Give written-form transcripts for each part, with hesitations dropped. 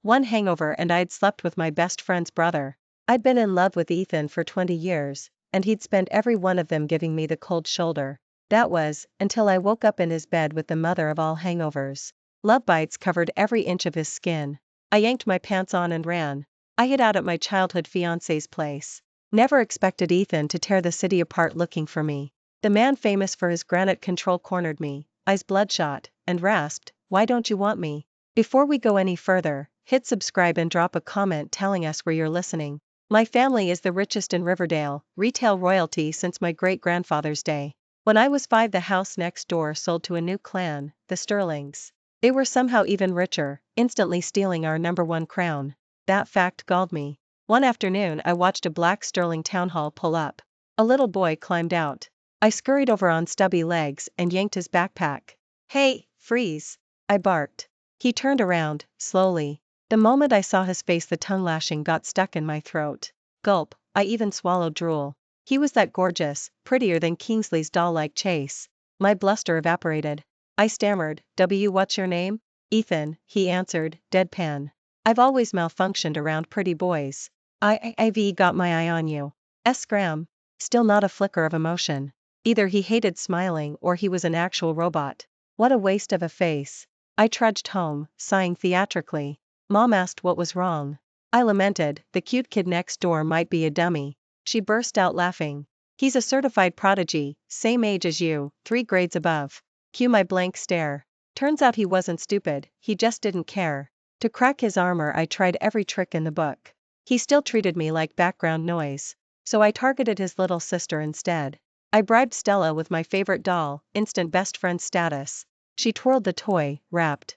One hangover and I'd slept with my best friend's brother. I'd been in love with Ethan for 20 years, and he'd spent every one of them giving me the cold shoulder. That was, until I woke up in his bed with the mother of all hangovers. Love bites covered every inch of his skin. I yanked my pants on and ran. I hid out at my childhood fiancé's place. Never expected Ethan to tear the city apart looking for me. The man famous for his granite control cornered me, eyes bloodshot, and rasped, "Why don't you want me?" Before we go any further, hit subscribe and drop a comment telling us where you're listening. My family is the richest in Riverdale, retail royalty since my great-grandfather's day. When I was 5, the house next door sold to a new clan, the Sterlings. They were somehow even richer, instantly stealing our #1 crown. That fact galled me. One afternoon I watched a black Sterling town hall pull up. A little boy climbed out. I scurried over on stubby legs and yanked his backpack. "Hey, freeze!" I barked. He turned around, slowly. The moment I saw his face, the tongue lashing got stuck in my throat. Gulp, I even swallowed drool. He was that gorgeous, prettier than Kingsley's doll-like Chase. My bluster evaporated. I stammered, "What's your name?" "Ethan," he answered, deadpan. "I've always malfunctioned around pretty boys. I've got my eye on you." Scram. Still not a flicker of emotion. Either he hated smiling or he was an actual robot. What a waste of a face. I trudged home, sighing theatrically. Mom asked what was wrong. I lamented, the cute kid next door might be a dummy. She burst out laughing. "He's a certified prodigy, same age as you, 3 grades above." Cue my blank stare. Turns out he wasn't stupid, he just didn't care. To crack his armor I tried every trick in the book. He still treated me like background noise. So I targeted his little sister instead. I bribed Stella with my favorite doll, instant best friend status. She twirled the toy, rapt.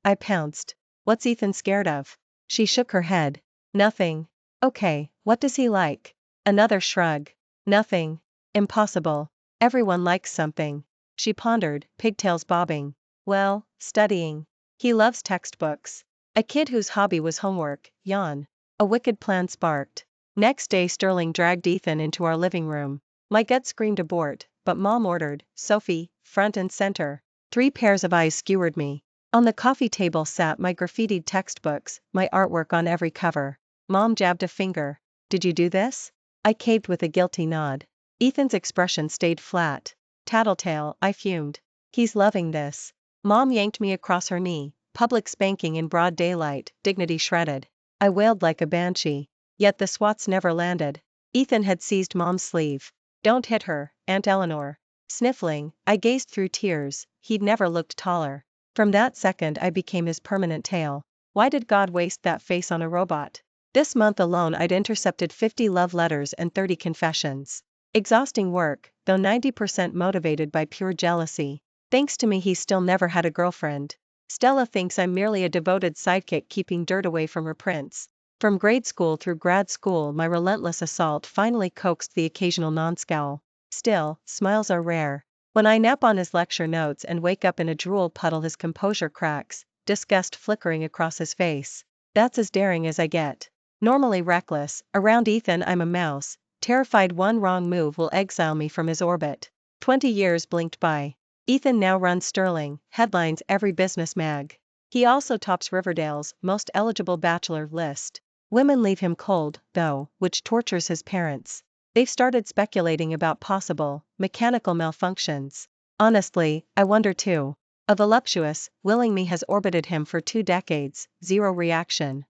I pounced. "What's Ethan scared of?" She shook her head. "Nothing." "Okay, what does he like?" Another shrug. "Nothing." "Impossible. Everyone likes something." She pondered, pigtails bobbing. "Well, studying. He loves textbooks." A kid whose hobby was homework, yawn. A wicked plan sparked. Next day Sterling dragged Ethan into our living room. My gut screamed abort, but Mom ordered, "Sophie, front and center." 3 pairs of eyes skewered me. On the coffee table sat my graffitied textbooks, my artwork on every cover. Mom jabbed a finger. "Did you do this?" I caved with a guilty nod. Ethan's expression stayed flat. "Tattletale," I fumed. "He's loving this." Mom yanked me across her knee. Public spanking in broad daylight, dignity shredded. I wailed like a banshee. Yet the swats never landed. Ethan had seized Mom's sleeve. "Don't hit her, Aunt Eleanor." Sniffling, I gazed through tears. He'd never looked taller. From that second I became his permanent tail. Why did God waste that face on a robot? This month alone I'd intercepted 50 love letters and 30 confessions. Exhausting work, though 90% motivated by pure jealousy. Thanks to me he still never had a girlfriend. Stella thinks I'm merely a devoted sidekick keeping dirt away from her prince. From grade school through grad school my relentless assault finally coaxed the occasional non-scowl. Still, smiles are rare. When I nap on his lecture notes and wake up in a drool puddle his composure cracks, disgust flickering across his face. That's as daring as I get. Normally reckless, around Ethan I'm a mouse, terrified one wrong move will exile me from his orbit. 20 years blinked by. Ethan now runs Sterling, headlines every business mag. He also tops Riverdale's most eligible bachelor list. Women leave him cold, though, which tortures his parents. They've started speculating about possible, mechanical malfunctions. Honestly, I wonder too. A voluptuous, willing me has orbited him for 2 decades, zero reaction.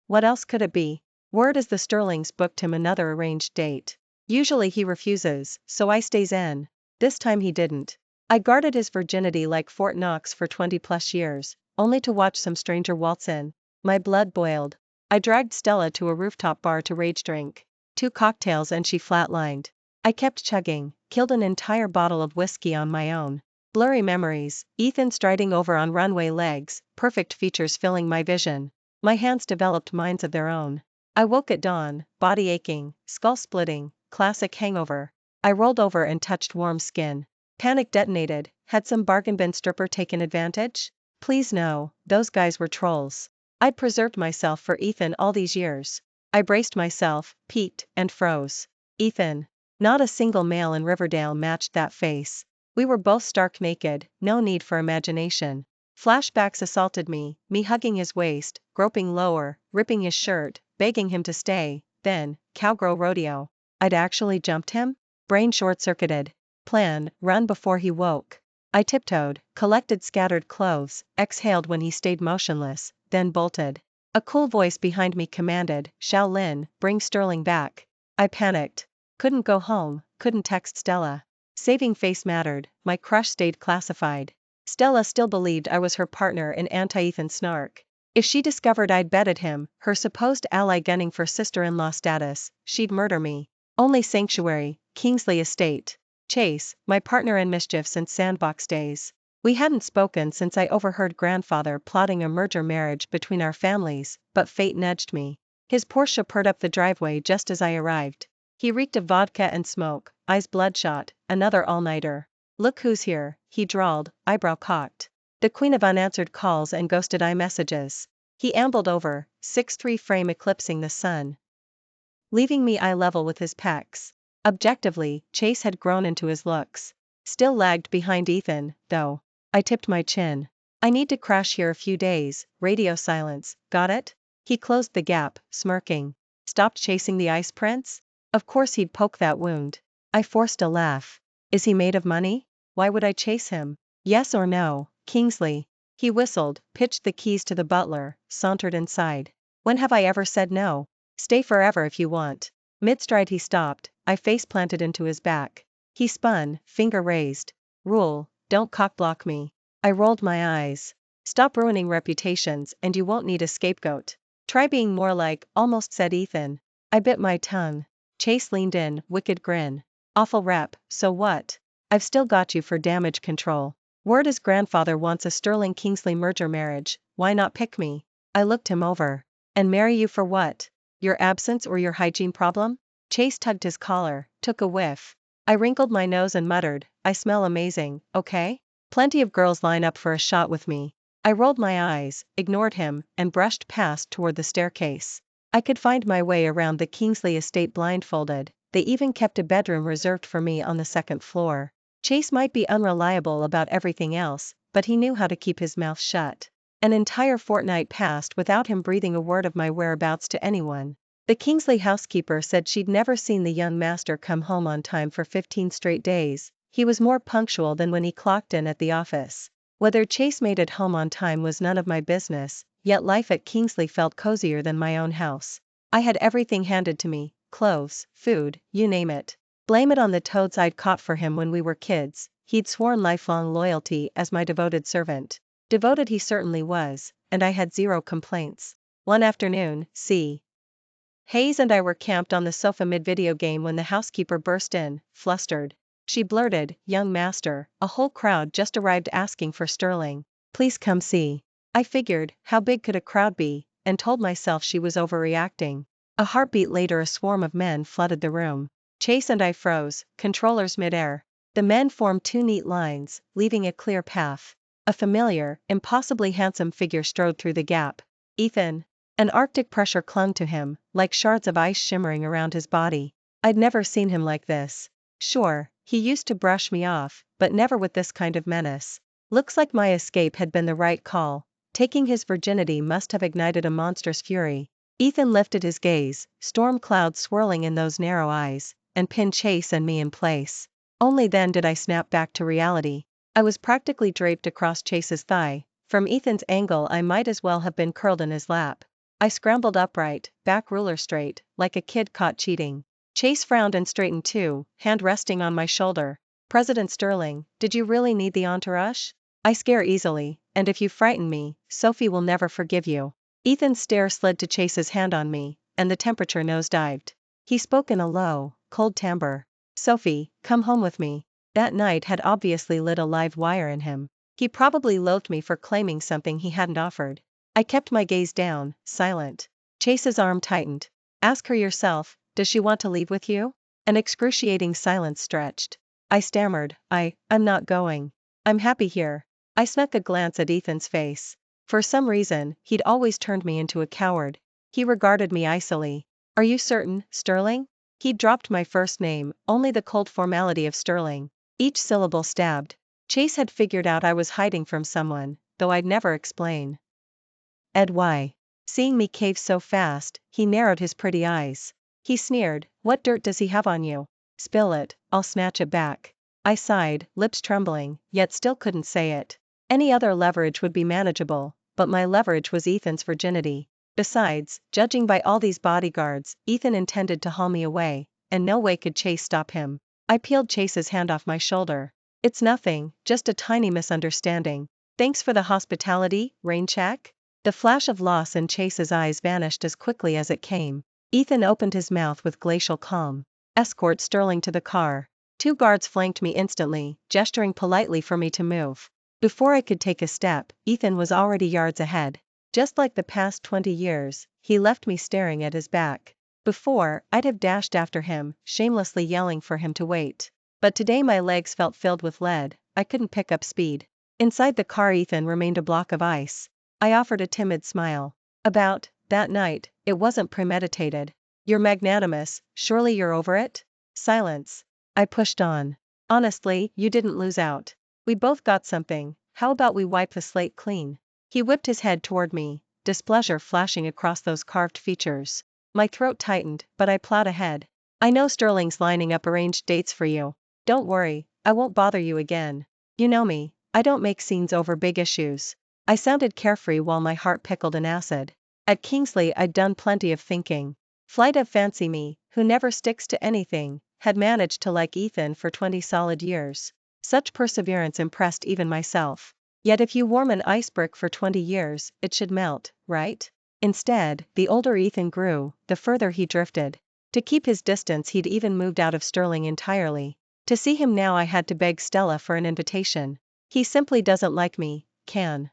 What else could it be? Word is the Sterlings booked him another arranged date. Usually he refuses, so I stays in. This time he didn't. I guarded his virginity like Fort Knox for 20+ years, only to watch some stranger waltz in. My blood boiled. I dragged Stella to a rooftop bar to rage drink. 2 cocktails and she flatlined. I kept chugging, killed an entire bottle of whiskey on my own. Blurry memories, Ethan striding over on runway legs, perfect features filling my vision. My hands developed minds of their own. I woke at dawn, body aching, skull splitting, classic hangover. I rolled over and touched warm skin. Panic detonated. Had some bargain bin stripper taken advantage? Please no, those guys were trolls. I'd preserved myself for Ethan all these years. I braced myself, peaked, and froze. Ethan. Not a single male in Riverdale matched that face. We were both stark naked, no need for imagination. Flashbacks assaulted me hugging his waist, groping lower, ripping his shirt, begging him to stay, then, cowgirl rodeo. I'd actually jumped him? Brain short-circuited. Plan, run before he woke. I tiptoed, collected scattered clothes, exhaled when he stayed motionless, then bolted. A cool voice behind me commanded, Shaolin, bring Sterling back. I panicked. Couldn't go home, couldn't text Stella. Saving face mattered, my crush stayed classified. Stella still believed I was her partner in anti-Ethan snark. If she discovered I'd bedded him, her supposed ally gunning for sister-in-law status, she'd murder me. Only sanctuary, Kingsley Estate. Chase, my partner in mischief since sandbox days. We hadn't spoken since I overheard grandfather plotting a merger marriage between our families, but fate nudged me. His Porsche purred up the driveway just as I arrived. He reeked of vodka and smoke, eyes bloodshot, another all-nighter. Look who's here, he drawled, eyebrow cocked. The queen of unanswered calls and ghosted iMessages. He ambled over, 6'3" frame eclipsing the sun, leaving me eye level with his pecs. Objectively, Chase had grown into his looks. Still lagged behind Ethan, though. I tipped my chin. I need to crash here a few days, radio silence, got it? He closed the gap, smirking. Stopped chasing the ice prince? Of course he'd poke that wound. I forced a laugh. Is he made of money? Why would I chase him? Yes or no, Kingsley? He whistled, pitched the keys to the butler, sauntered inside. When have I ever said no? Stay forever if you want. Mid-stride he stopped, I face-planted into his back. He spun, finger raised. Rule, don't cock-block me. I rolled my eyes. Stop ruining reputations and you won't need a scapegoat. Try being more like, almost said Ethan. I bit my tongue. Chase leaned in, wicked grin. Awful rep, so what? I've still got you for damage control. Word is grandfather wants a Sterling Kingsley merger marriage, why not pick me? I looked him over. And marry you for what? Your absence or your hygiene problem? Chase tugged his collar, took a whiff. I wrinkled my nose and muttered, I smell amazing, okay? Plenty of girls line up for a shot with me. I rolled my eyes, ignored him, and brushed past toward the staircase. I could find my way around the Kingsley estate blindfolded. They even kept a bedroom reserved for me on the second floor. Chase might be unreliable about everything else, but he knew how to keep his mouth shut. An entire fortnight passed without him breathing a word of my whereabouts to anyone. The Kingsley housekeeper said she'd never seen the young master come home on time for 15 straight days. He was more punctual than when he clocked in at the office. Whether Chase made it home on time was none of my business, yet life at Kingsley felt cozier than my own house. I had everything handed to me, clothes, food, you name it. Blame it on the toads I'd caught for him when we were kids. He'd sworn lifelong loyalty as my devoted servant. Devoted he certainly was, and I had zero complaints. One afternoon, C. Hayes and I were camped on the sofa mid-video game when the housekeeper burst in, flustered. She blurted, young master, a whole crowd just arrived asking for Sterling. Please come see. I figured, how big could a crowd be, and told myself she was overreacting. A heartbeat later a swarm of men flooded the room. Chase and I froze, controllers mid-air. The men formed two neat lines, leaving a clear path. A familiar, impossibly handsome figure strode through the gap. Ethan. An arctic pressure clung to him, like shards of ice shimmering around his body. I'd never seen him like this. Sure, he used to brush me off, but never with this kind of menace. Looks like my escape had been the right call. Taking his virginity must have ignited a monstrous fury. Ethan lifted his gaze, storm clouds swirling in those narrow eyes, and pinned Chase and me in place. Only then did I snap back to reality. I was practically draped across Chase's thigh. From Ethan's angle I might as well have been curled in his lap. I scrambled upright, back ruler straight, like a kid caught cheating. Chase frowned and straightened too, hand resting on my shoulder. President Sterling, did you really need the entourage? I scare easily, and if you frighten me, Sophie will never forgive you. Ethan's stare slid to Chase's hand on me, and the temperature nosedived. He spoke in a low, cold timbre. Sophie, come home with me. That night had obviously lit a live wire in him. He probably loathed me for claiming something he hadn't offered. I kept my gaze down, silent. Chase's arm tightened. Ask her yourself, does she want to leave with you? An excruciating silence stretched. I stammered, I'm not going. I'm happy here. I snuck a glance at Ethan's face. For some reason, he'd always turned me into a coward. He regarded me icily. Are you certain, Sterling? He'd dropped my first name, only the cold formality of Sterling. Each syllable stabbed. Chase had figured out I was hiding from someone, though I'd never explain. Ed why? Seeing me cave so fast, he narrowed his pretty eyes. He sneered, what dirt does he have on you? Spill it, I'll snatch it back. I sighed, lips trembling, yet still couldn't say it. Any other leverage would be manageable, but my leverage was Ethan's virginity. Besides, judging by all these bodyguards, Ethan intended to haul me away, and no way could Chase stop him. I peeled Chase's hand off my shoulder. It's nothing, just a tiny misunderstanding. Thanks for the hospitality, rain check? The flash of loss in Chase's eyes vanished as quickly as it came. Ethan opened his mouth with glacial calm. Escort Sterling to the car. 2 guards flanked me instantly, gesturing politely for me to move. Before I could take a step, Ethan was already yards ahead. Just like the past 20 years, he left me staring at his back. Before, I'd have dashed after him, shamelessly yelling for him to wait. But today my legs felt filled with lead, I couldn't pick up speed. Inside the car Ethan remained a block of ice. I offered a timid smile. About that night, it wasn't premeditated. You're magnanimous, surely you're over it? Silence. I pushed on. Honestly, you didn't lose out. We both got something, how about we wipe the slate clean? He whipped his head toward me, displeasure flashing across those carved features. My throat tightened, but I plowed ahead. I know Sterling's lining up arranged dates for you. Don't worry, I won't bother you again. You know me, I don't make scenes over big issues. I sounded carefree while my heart pickled in acid. At Kingsley I'd done plenty of thinking. Flight of Fancy me, who never sticks to anything, had managed to like Ethan for 20 solid years. Such perseverance impressed even myself. Yet if you warm an ice brick for 20 years, it should melt, right? Instead, the older Ethan grew, the further he drifted. To keep his distance he'd even moved out of Sterling entirely. To see him now I had to beg Stella for an invitation. He simply doesn't like me, can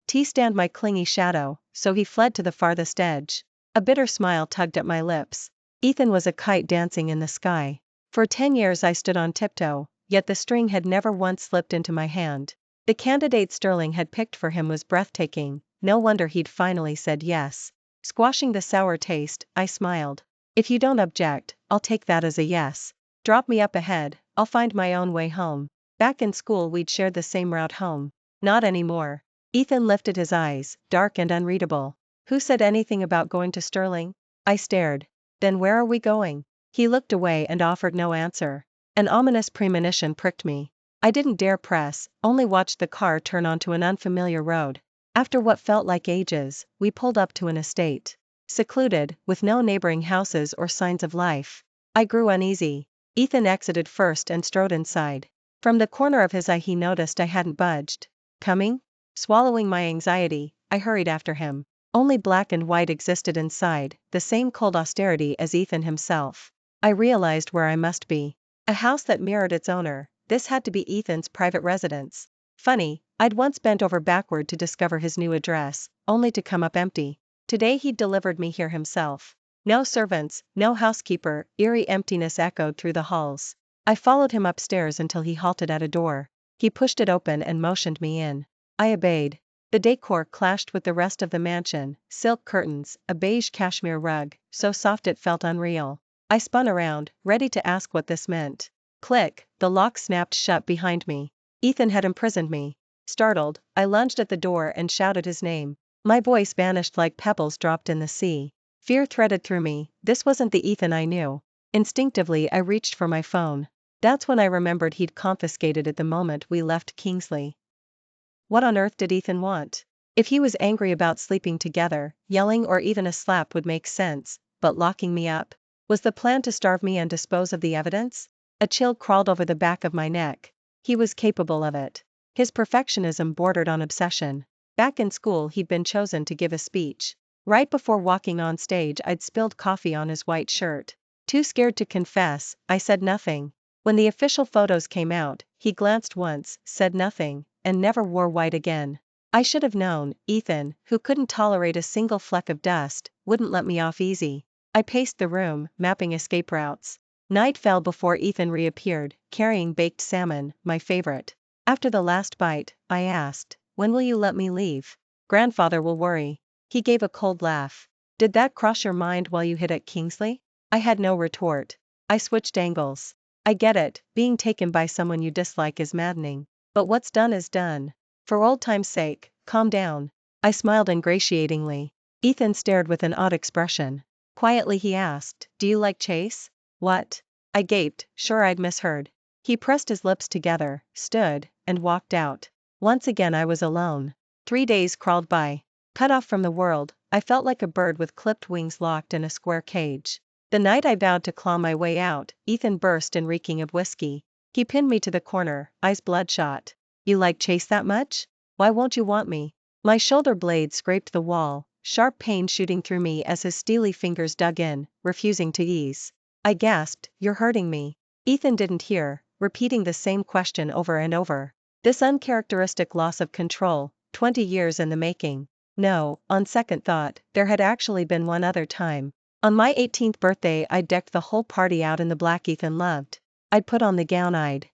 T stand my clingy shadow, so he fled to the farthest edge. A bitter smile tugged at my lips. Ethan was a kite dancing in the sky. For 10 years I stood on tiptoe, yet the string had never once slipped into my hand. The candidate Sterling had picked for him was breathtaking, no wonder he'd finally said yes. Squashing the sour taste, I smiled. If you don't object, I'll take that as a yes. Drop me up ahead, I'll find my own way home. Back in school we'd shared the same route home. Not anymore. Ethan lifted his eyes, dark and unreadable. Who said anything about going to Sterling? I stared. Then where are we going? He looked away and offered no answer. An ominous premonition pricked me. I didn't dare press, only watched the car turn onto an unfamiliar road. After what felt like ages, we pulled up to an estate. Secluded, with no neighboring houses or signs of life. I grew uneasy. Ethan exited first and strode inside. From the corner of his eye he noticed I hadn't budged. Coming? Swallowing my anxiety, I hurried after him. Only black and white existed inside, the same cold austerity as Ethan himself. I realized where I must be. A house that mirrored its owner, this had to be Ethan's private residence. Funny, I'd once bent over backward to discover his new address, only to come up empty. Today he'd delivered me here himself. No servants, no housekeeper, eerie emptiness echoed through the halls. I followed him upstairs until he halted at a door. He pushed it open and motioned me in. I obeyed. The decor clashed with the rest of the mansion, silk curtains, a beige cashmere rug, so soft it felt unreal. I spun around, ready to ask what this meant. Click, the lock snapped shut behind me. Ethan had imprisoned me. Startled, I lunged at the door and shouted his name. My voice vanished like pebbles dropped in the sea. Fear threaded through me, this wasn't the Ethan I knew. Instinctively I reached for my phone. That's when I remembered he'd confiscated it the moment we left Kingsley. What on earth did Ethan want? If he was angry about sleeping together, yelling or even a slap would make sense, but locking me up? Was the plan to starve me and dispose of the evidence? A chill crawled over the back of my neck. He was capable of it. His perfectionism bordered on obsession. Back in school he'd been chosen to give a speech. Right before walking on stage I'd spilled coffee on his white shirt. Too scared to confess, I said nothing. When the official photos came out, he glanced once, said nothing, and never wore white again. I should have known, Ethan, who couldn't tolerate a single fleck of dust, wouldn't let me off easy. I paced the room, mapping escape routes. Night fell before Ethan reappeared, carrying baked salmon, my favorite. After the last bite, I asked, when will you let me leave? Grandfather will worry. He gave a cold laugh. Did that cross your mind while you hid at Kingsley? I had no retort. I switched angles. I get it, being taken by someone you dislike is maddening. But what's done is done. For old time's sake, calm down. I smiled ingratiatingly. Ethan stared with an odd expression. Quietly he asked, do you like Chase? What? I gaped, sure I'd misheard. He pressed his lips together, stood, and walked out. Once again I was alone. 3 days crawled by. Cut off from the world, I felt like a bird with clipped wings locked in a square cage. The night I vowed to claw my way out, Ethan burst in reeking of whiskey. He pinned me to the corner, eyes bloodshot. You like Chase that much? Why won't you want me? My shoulder blade scraped the wall, sharp pain shooting through me as his steely fingers dug in, refusing to ease. I gasped, you're hurting me. Ethan didn't hear, repeating the same question over and over. This uncharacteristic loss of control, 20 years in the making. No, on second thought, there had actually been one other time. On my 18th birthday I'd decked the whole party out in the black Ethan loved. I'd put on the gown I'd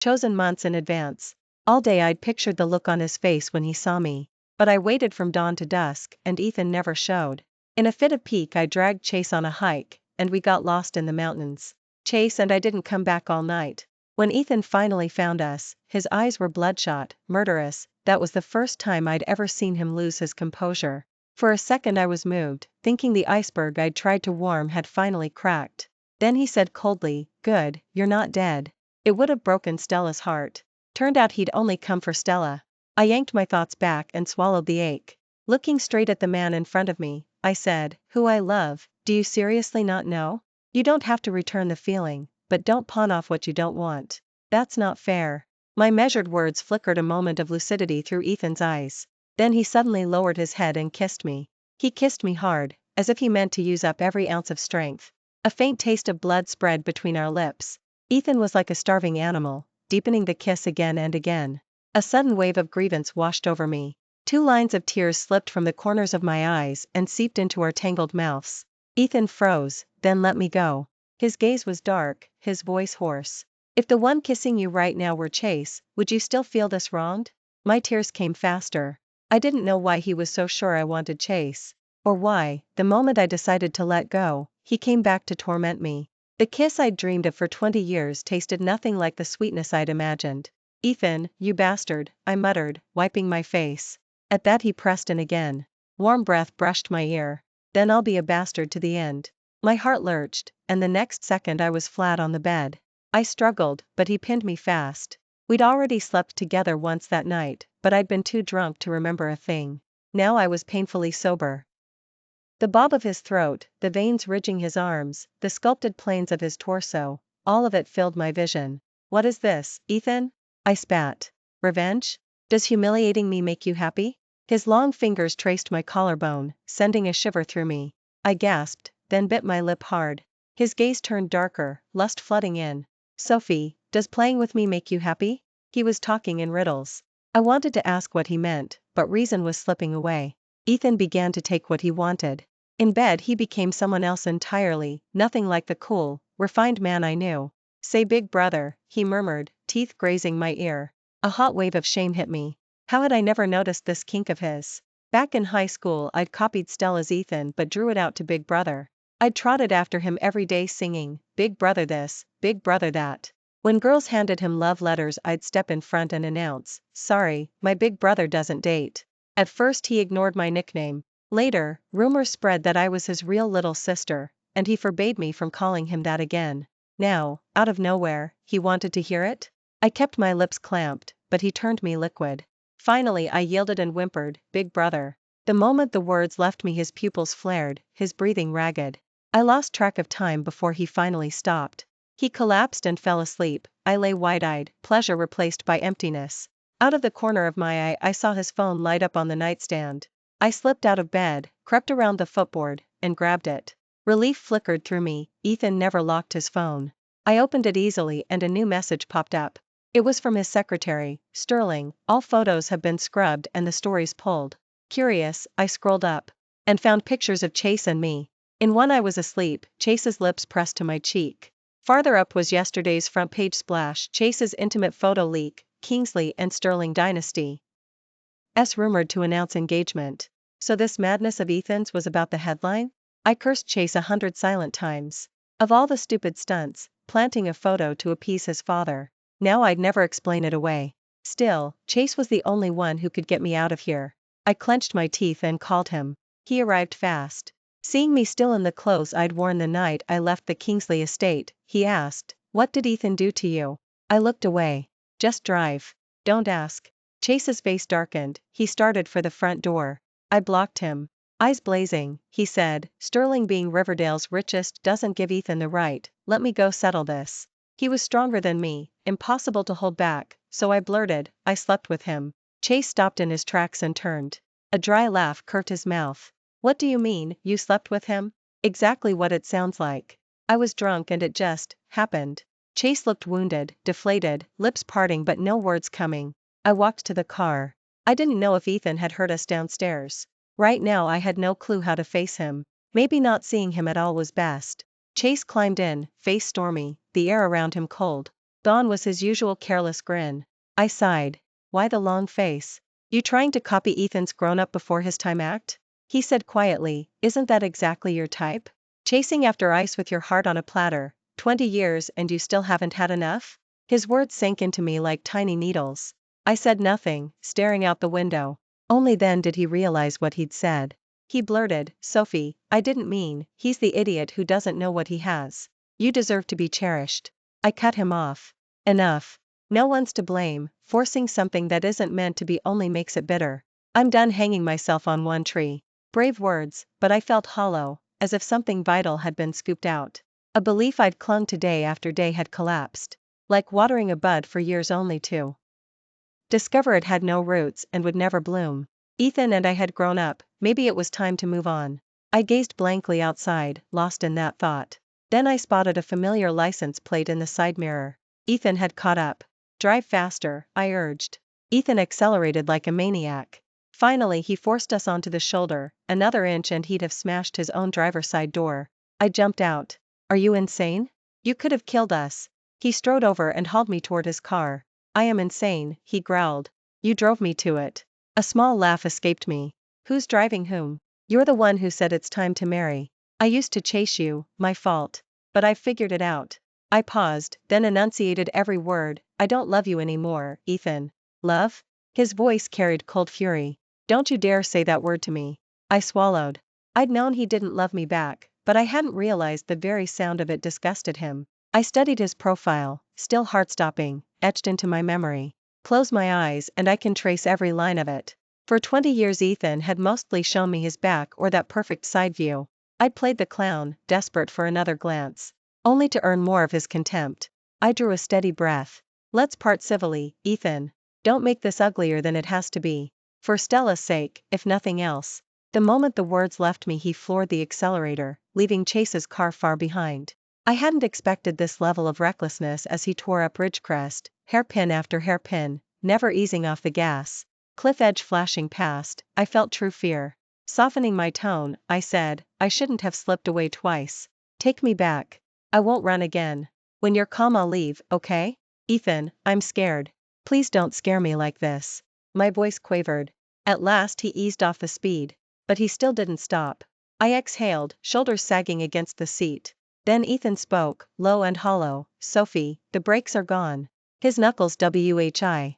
chosen months in advance. All day I'd pictured the look on his face when he saw me. But I waited from dawn to dusk, and Ethan never showed. In a fit of pique I dragged Chase on a hike, and we got lost in the mountains. Chase and I didn't come back all night. When Ethan finally found us, his eyes were bloodshot, murderous. That was the first time I'd ever seen him lose his composure. For a second I was moved, thinking the iceberg I'd tried to warm had finally cracked. Then he said coldly, good, you're not dead. It would have broken Stella's heart. Turned out he'd only come for Stella. I yanked my thoughts back and swallowed the ache. Looking straight at the man in front of me, I said, who I love, do you seriously not know? You don't have to return the feeling, but don't pawn off what you don't want. That's not fair. My measured words flickered a moment of lucidity through Ethan's eyes. Then he suddenly lowered his head and kissed me. He kissed me hard, as if he meant to use up every ounce of strength. A faint taste of blood spread between our lips. Ethan was like a starving animal, deepening the kiss again and again. A sudden wave of grievance washed over me. 2 lines of tears slipped from the corners of my eyes and seeped into our tangled mouths. Ethan froze, then let me go. His gaze was dark, his voice hoarse. If the one kissing you right now were Chase, would you still feel this wronged? My tears came faster. I didn't know why he was so sure I wanted Chase. Or why, the moment I decided to let go, he came back to torment me. The kiss I'd dreamed of for 20 years tasted nothing like the sweetness I'd imagined. Ethan, you bastard, I muttered, wiping my face. At that he pressed in again. Warm breath brushed my ear. Then I'll be a bastard to the end. My heart lurched, and the next second I was flat on the bed. I struggled, but he pinned me fast. We'd already slept together once that night, but I'd been too drunk to remember a thing. Now I was painfully sober. The bob of his throat, the veins ridging his arms, the sculpted planes of his torso, all of it filled my vision. What is this, Ethan? I spat. Revenge? Does humiliating me make you happy? His long fingers traced my collarbone, sending a shiver through me. I gasped, then bit my lip hard. His gaze turned darker, lust flooding in. Sophie, does playing with me make you happy? He was talking in riddles. I wanted to ask what he meant, but reason was slipping away. Ethan began to take what he wanted. In bed he became someone else entirely, nothing like the cool, refined man I knew. Say big brother, he murmured, teeth grazing my ear. A hot wave of shame hit me. How had I never noticed this kink of his? Back in high school I'd copied Stella's Ethan but drew it out to big brother. I'd trotted after him every day singing, big brother this, big brother that. When girls handed him love letters I'd step in front and announce, sorry, my big brother doesn't date. At first he ignored my nickname. Later, rumors spread that I was his real little sister, and he forbade me from calling him that again. Now, out of nowhere, he wanted to hear it? I kept my lips clamped, but he turned me liquid. Finally I yielded and whimpered, big brother. The moment the words left me his pupils flared, his breathing ragged. I lost track of time before he finally stopped. He collapsed and fell asleep. I lay wide-eyed, pleasure replaced by emptiness. Out of the corner of my eye I saw his phone light up on the nightstand. I slipped out of bed, crept around the footboard, and grabbed it. Relief flickered through me, Ethan never locked his phone. I opened it easily and a new message popped up. It was from his secretary, Sterling, all photos have been scrubbed and the stories pulled. Curious, I scrolled up. And found pictures of Chase and me. In one I was asleep, Chase's lips pressed to my cheek. Farther up was yesterday's front page splash, Chase's intimate photo leak, Kingsley and Sterling dynasty. Rumored to announce engagement. So this madness of Ethan's was about the headline? I cursed Chase 100 silent times. Of all the stupid stunts, planting a photo to appease his father. Now I'd never explain it away. Still, Chase was the only one who could get me out of here. I clenched my teeth and called him. He arrived fast. Seeing me still in the clothes I'd worn the night I left the Kingsley estate, he asked, "What did Ethan do to you?" I looked away. "Just drive. Don't ask." Chase's face darkened, he started for the front door. I blocked him. Eyes blazing, he said, "Sterling being Riverdale's richest doesn't give Ethan the right, let me go settle this." He was stronger than me, impossible to hold back, so I blurted, "I slept with him." Chase stopped in his tracks and turned. A dry laugh curved his mouth. "What do you mean, you slept with him?" "Exactly what it sounds like. I was drunk and it just happened." Chase looked wounded, deflated, lips parting but no words coming. I walked to the car. I didn't know if Ethan had heard us downstairs. Right now I had no clue how to face him. Maybe not seeing him at all was best. Chase climbed in, face stormy, the air around him cold. Gone was his usual careless grin. I sighed. Why the long face? You trying to copy Ethan's grown-up before his time act? He said quietly, "Isn't that exactly your type? Chasing after ice with your heart on a platter, 20 years and you still haven't had enough?" His words sank into me like tiny needles. I said nothing, staring out the window. Only then did he realize what he'd said. He blurted, "Sophie, I didn't mean, he's the idiot who doesn't know what he has. You deserve to be cherished." I cut him off. Enough. No one's to blame, forcing something that isn't meant to be only makes it bitter. I'm done hanging myself on one tree. Brave words, but I felt hollow, as if something vital had been scooped out. A belief I'd clung to day after day had collapsed. Like watering a bud for years only to discover it had no roots and would never bloom. Ethan and I had grown up, maybe it was time to move on. I gazed blankly outside, lost in that thought. Then I spotted a familiar license plate in the side mirror. Ethan had caught up. "Drive faster," I urged. Ethan accelerated like a maniac. Finally he forced us onto the shoulder, another inch and he'd have smashed his own driver's side door. I jumped out. "Are you insane? You could have killed us." He strode over and hauled me toward his car. "I am insane," he growled. "You drove me to it." A small laugh escaped me. "Who's driving whom? You're the one who said it's time to marry. I used to chase you, my fault. But I've figured it out." I paused, then enunciated every word. "I don't love you anymore, Ethan." "Love?" His voice carried cold fury. "Don't you dare say that word to me." I swallowed. I'd known he didn't love me back, but I hadn't realized the very sound of it disgusted him. I studied his profile, still heart-stopping, etched into my memory. Close my eyes and I can trace every line of it. For 20 years Ethan had mostly shown me his back or that perfect side view. I'd played the clown, desperate for another glance, only to earn more of his contempt. I drew a steady breath. "Let's part civilly, Ethan. Don't make this uglier than it has to be. For Stella's sake, if nothing else." The moment the words left me he floored the accelerator, leaving Chase's car far behind. I hadn't expected this level of recklessness as he tore up Ridgecrest, hairpin after hairpin, never easing off the gas. Cliff edge flashing past, I felt true fear. Softening my tone, I said, "I shouldn't have slipped away twice. Take me back. I won't run again. When you're calm I'll leave, okay?" "Ethan, I'm scared. Please don't scare me like this." My voice quavered. At last he eased off the speed. But he still didn't stop. I exhaled, shoulders sagging against the seat. Then Ethan spoke, low and hollow, "Sophie, the brakes are gone." His knuckles whi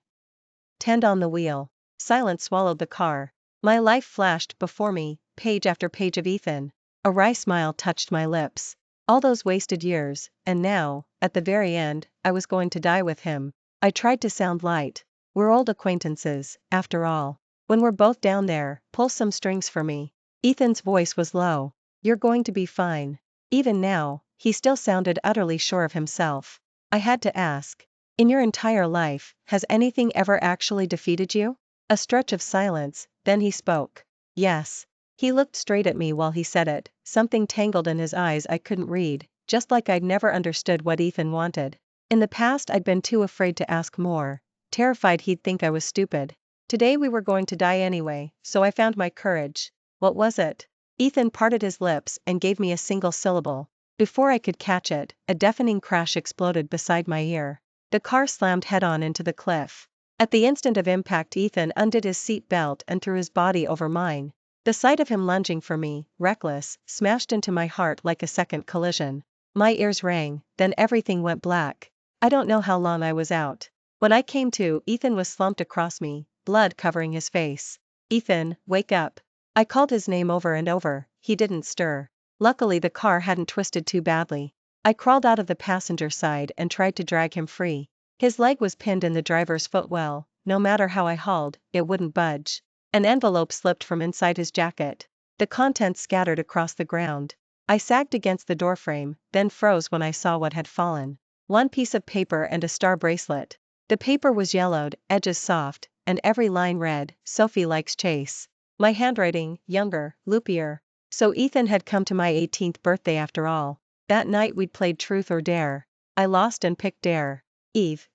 tend on the wheel. Silence swallowed the car. My life flashed before me, page after page of Ethan. A wry smile touched my lips. All those wasted years, and now, at the very end, I was going to die with him. I tried to sound light. "We're old acquaintances, after all. When we're both down there, pull some strings for me." Ethan's voice was low. "You're going to be fine." Even now, he still sounded utterly sure of himself. I had to ask, "In your entire life, has anything ever actually defeated you?" A stretch of silence, then he spoke. "Yes." He looked straight at me while he said it, something tangled in his eyes I couldn't read, just like I'd never understood what Ethan wanted. In the past I'd been too afraid to ask more, terrified he'd think I was stupid. Today we were going to die anyway, so I found my courage. "What was it?" Ethan parted his lips and gave me a single syllable. Before I could catch it, a deafening crash exploded beside my ear. The car slammed head-on into the cliff. At the instant of impact Ethan undid his seat belt and threw his body over mine. The sight of him lunging for me, reckless, smashed into my heart like a second collision. My ears rang, then everything went black. I don't know how long I was out. When I came to, Ethan was slumped across me, blood covering his face. Ethan, wake up. I called his name over and over, he didn't stir. Luckily the car hadn't twisted too badly. I crawled out of the passenger side and tried to drag him free. His leg was pinned in the driver's footwell, no matter how I hauled, it wouldn't budge. An envelope slipped from inside his jacket. The contents scattered across the ground. I sagged against the doorframe, then froze when I saw what had fallen. One piece of paper and a star bracelet. The paper was yellowed, edges soft, and every line read, "Sophie likes Chase." My handwriting, younger, loopier. So Ethan had come to my 18th birthday after all. That night we'd played Truth or Dare. I lost and picked Dare. Eve.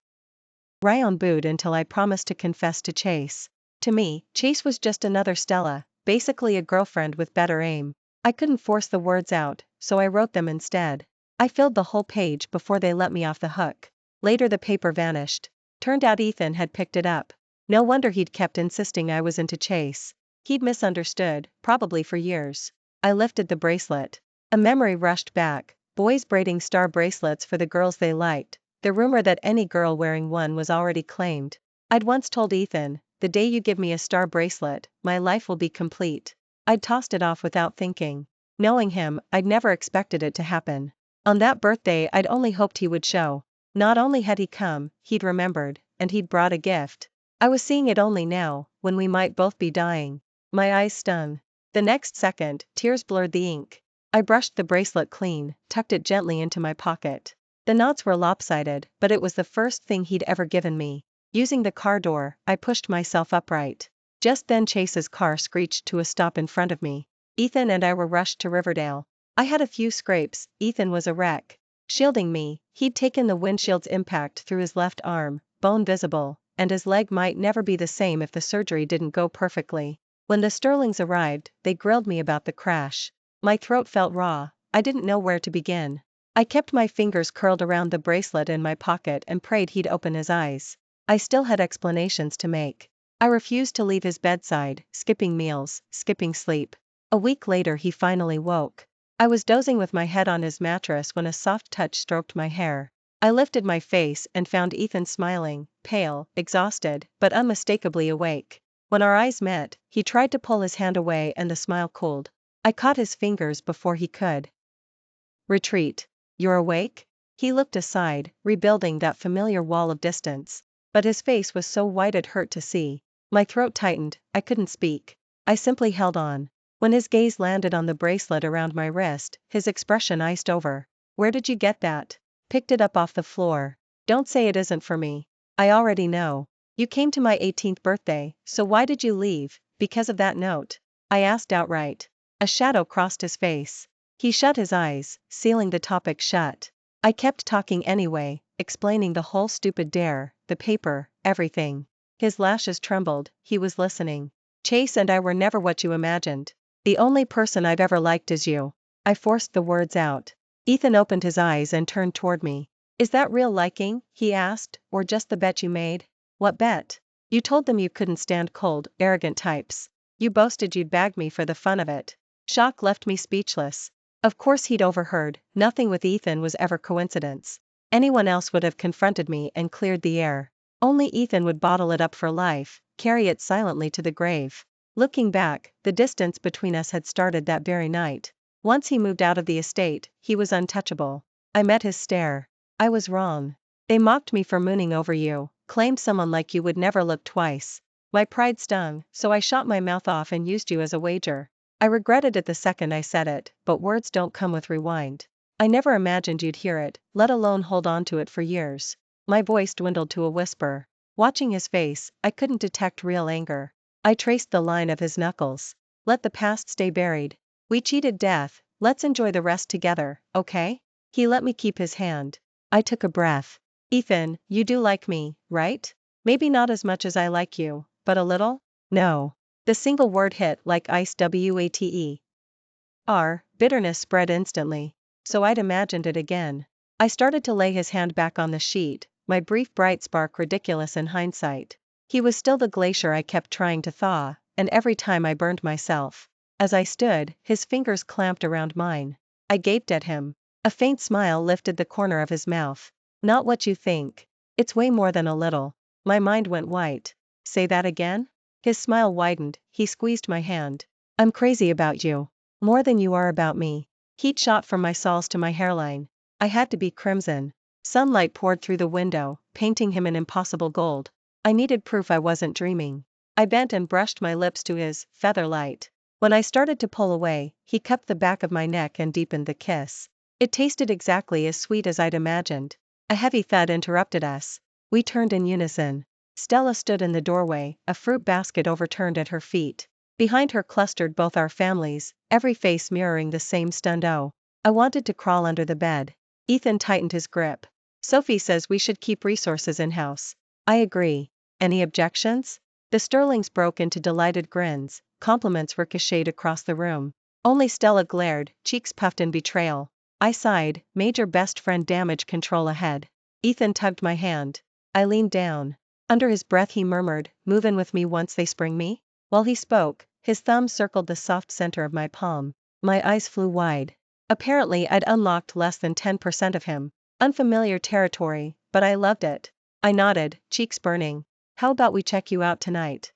Ryan booed until I promised to confess to Chase. To me, Chase was just another Stella, basically a girlfriend with better aim. I couldn't force the words out, so I wrote them instead. I filled the whole page before they let me off the hook. Later the paper vanished. Turned out Ethan had picked it up. No wonder he'd kept insisting I was into Chase. He'd misunderstood, probably for years. I lifted the bracelet. A memory rushed back, boys braiding star bracelets for the girls they liked. The rumor that any girl wearing one was already claimed. I'd once told Ethan, the day you give me a star bracelet, my life will be complete. I'd tossed it off without thinking. Knowing him, I'd never expected it to happen. On that birthday I'd only hoped he would show. Not only had he come, he'd remembered, and he'd brought a gift. I was seeing it only now, when we might both be dying. My eyes stung. The next second, tears blurred the ink. I brushed the bracelet clean, tucked it gently into my pocket. The knots were lopsided, but it was the first thing he'd ever given me. Using the car door, I pushed myself upright. Just then Chase's car screeched to a stop in front of me. Ethan and I were rushed to Riverdale. I had a few scrapes, Ethan was a wreck. Shielding me, he'd taken the windshield's impact through his left arm, bone visible, and his leg might never be the same if the surgery didn't go perfectly. When the Sterlings arrived, they grilled me about the crash. My throat felt raw, I didn't know where to begin. I kept my fingers curled around the bracelet in my pocket and prayed he'd open his eyes. I still had explanations to make. I refused to leave his bedside, skipping meals, skipping sleep. A week later he finally woke. I was dozing with my head on his mattress when a soft touch stroked my hair. I lifted my face and found Ethan smiling, pale, exhausted, but unmistakably awake. When our eyes met, he tried to pull his hand away and the smile cooled. I caught his fingers before he could retreat. You're awake? He looked aside, rebuilding that familiar wall of distance. But his face was so white it hurt to see. My throat tightened, I couldn't speak. I simply held on. When his gaze landed on the bracelet around my wrist, his expression iced over. Where did you get that? Picked it up off the floor. Don't say it isn't for me. I already know. You came to my 18th birthday, so why did you leave? Because of that note? I asked outright. A shadow crossed his face. He shut his eyes, sealing the topic shut. I kept talking anyway, explaining the whole stupid dare, the paper, everything. His lashes trembled, he was listening. Chase and I were never what you imagined. The only person I've ever liked is you. I forced the words out. Ethan opened his eyes and turned toward me. Is that real liking? He asked, or just the bet you made? What bet? You told them you couldn't stand cold, arrogant types. You boasted you'd bag me for the fun of it. Shock left me speechless. Of course he'd overheard, nothing with Ethan was ever coincidence. Anyone else would have confronted me and cleared the air. Only Ethan would bottle it up for life, carry it silently to the grave. Looking back, the distance between us had started that very night. Once he moved out of the estate, he was untouchable. I met his stare. I was wrong. They mocked me for mooning over you, claimed someone like you would never look twice. My pride stung, so I shot my mouth off and used you as a wager. I regretted it the second I said it, but words don't come with rewind. I never imagined you'd hear it, let alone hold on to it for years. My voice dwindled to a whisper. Watching his face, I couldn't detect real anger. I traced the line of his knuckles. Let the past stay buried. We cheated death, let's enjoy the rest together, okay? He let me keep his hand. I took a breath. Ethan, you do like me, right? Maybe not as much as I like you, but a little? No. The single word hit like ice. Wate. Bitterness spread instantly. So I'd imagined it again. I started to lay his hand back on the sheet, my brief bright spark ridiculous in hindsight. He was still the glacier I kept trying to thaw, and every time I burned myself. As I stood, his fingers clamped around mine. I gaped at him. A faint smile lifted the corner of his mouth. Not what you think. It's way more than a little. My mind went white. Say that again? His smile widened, he squeezed my hand. I'm crazy about you. More than you are about me. Heat shot from my soles to my hairline. I had to be crimson. Sunlight poured through the window, painting him an impossible gold. I needed proof I wasn't dreaming. I bent and brushed my lips to his feather light. When I started to pull away, he cupped the back of my neck and deepened the kiss. It tasted exactly as sweet as I'd imagined. A heavy thud interrupted us. We turned in unison. Stella stood in the doorway, a fruit basket overturned at her feet. Behind her clustered both our families, every face mirroring the same stunned "oh." I wanted to crawl under the bed. Ethan tightened his grip. Sophie says we should keep resources in-house. I agree. Any objections? The Sterlings broke into delighted grins, compliments ricocheted across the room. Only Stella glared, cheeks puffed in betrayal. I sighed, major best friend damage control ahead. Ethan tugged my hand. I leaned down. Under his breath he murmured, "Move in with me once they spring me?" While he spoke, his thumb circled the soft center of my palm. My eyes flew wide. Apparently I'd unlocked less than 10% of him. Unfamiliar territory, but I loved it. I nodded, cheeks burning. How about we check you out tonight?